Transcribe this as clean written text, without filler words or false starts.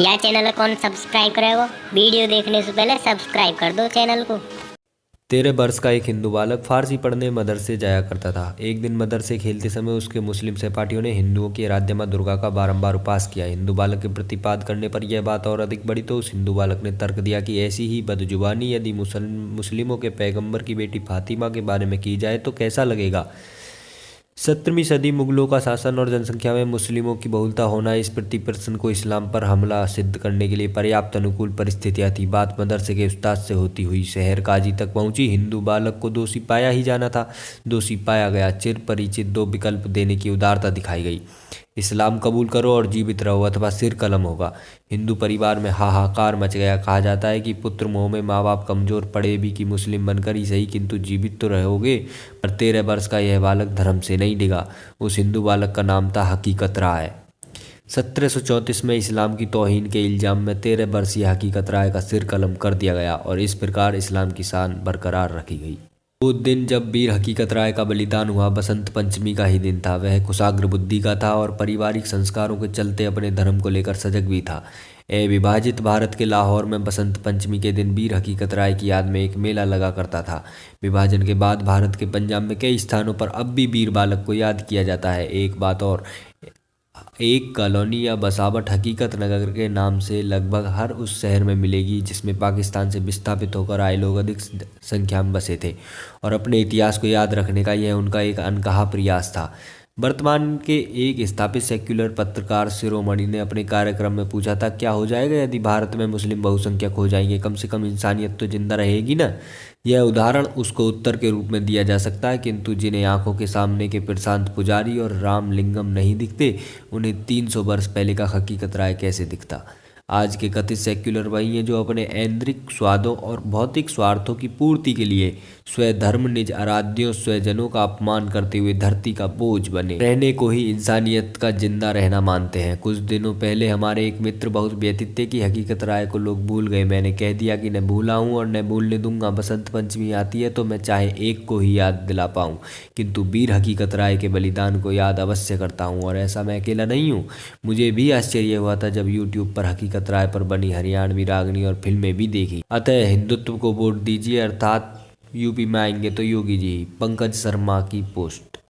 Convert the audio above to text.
या चैनल कौन सब्सक्राइब करेगा। वीडियो देखने से पहले सब्सक्राइब कर दो चैनल को। 13 वर्ष का एक हिंदू बालक फारसी पढ़ने मदरसे जाया करता था। एक दिन मदरसे खेलते समय उसके मुस्लिम सहपाठियों ने हिंदुओं की आराध्य मां दुर्गा का बारंबार उपास किया। हिंदू बालक के प्रतिपाद करने पर यह बात और अधिक बढ़ी तो उस हिंदू बालक ने तर्क दिया कि ऐसी ही बदजुबानी यदि मुस्लिमों के पैगंबर की बेटी फातिमा के बारे में की जाए तो कैसा लगेगा। 17वीं सदी मुगलों का शासन और जनसंख्या में मुस्लिमों की बहुलता होना इस प्रतिप्रश्न को इस्लाम पर हमला सिद्ध करने के लिए पर्याप्त अनुकूल परिस्थितियां थी। बात मदरसे के उस्ताद से होती हुई शहर काजी तक पहुंची। हिंदू बालक को दोषी पाया ही जाना था। दोषी पाया गया। चिर परिचित दो विकल्प देने की उदारता दिखाई गई। इस्लाम कबूल करो और जीवित रहो अथवा सिर कलम होगा। हिंदू परिवार में हाहाकार मच गया। कहा जाता है कि पुत्र मोह में माँ बाप कमजोर पड़े भी कि मुस्लिम बनकर ही सही किंतु जीवित तो रहोगे। पर 13 वर्ष का यह बालक धर्म से नहीं डिगा। उस हिंदू बालक का नाम था हकीकत राय। 1734 में इस्लाम की तौहीन के इल्जाम में 13 वर्षीय हकीकत राय का सिर कलम कर दिया गया और इस प्रकार इस्लाम की शान बरकरार रखी गई। वो दिन जब वीर हकीकत राय का बलिदान हुआ बसंत पंचमी का ही दिन था। वह कुशाग्र बुद्धि का था और पारिवारिक संस्कारों के चलते अपने धर्म को लेकर सजग भी था। विभाजित भारत के लाहौर में बसंत पंचमी के दिन वीर हकीकत राय की याद में एक मेला लगा करता था। विभाजन के बाद भारत के पंजाब में कई स्थानों पर अब भी वीर बालक को याद किया जाता है। एक बात और, एक कॉलोनी या बसावट हकीकत नगर के नाम से लगभग हर उस शहर में मिलेगी जिसमें पाकिस्तान से विस्थापित होकर आए लोग अधिक संख्या में बसे थे और अपने इतिहास को याद रखने का यह उनका एक अनकहा प्रयास था। वर्तमान के एक स्थापित सेक्युलर पत्रकार शिरोमणि ने अपने कार्यक्रम में पूछा था, क्या हो जाएगा यदि भारत में मुस्लिम बहुसंख्यक हो जाएंगे, कम से कम इंसानियत तो जिंदा रहेगी ना। यह उदाहरण उसको उत्तर के रूप में दिया जा सकता है, किंतु जिन्हें आंखों के सामने के प्रशांत पुजारी और रामलिंगम नहीं दिखते उन्हें 300 वर्ष पहले का हकीकत राय कैसे दिखता। आज के कथित सेक्युलर वही हैं जो अपने ऐन्द्रिक स्वादों और भौतिक स्वार्थों की पूर्ति के लिए स्वधर्म निज आराध्यों स्वजनों का अपमान करते हुए धरती का बोझ बने रहने को ही इंसानियत का जिंदा रहना मानते हैं। कुछ दिनों पहले हमारे एक मित्र बहुत व्यथित थे कि हकीकत राय को लोग भूल गए। मैंने कह दिया कि न भूला हूँ और न भूलने दूंगा। बसंत पंचमी आती है तो मैं चाहे एक को ही याद दिला पाऊँ किंतु वीर हकीकत राय के बलिदान को याद अवश्य करता हूँ। और ऐसा मैं अकेला नहीं हूँ। मुझे भी आश्चर्य हुआ था जब यूट्यूब पर हकीकत राय पर बनी हरियाणवी रागनी और फिल्में भी देखी। अतः हिंदुत्व को वोट दीजिए, अर्थात यूपी में आएंगे तो योगी जी। पंकज शर्मा की पोस्ट।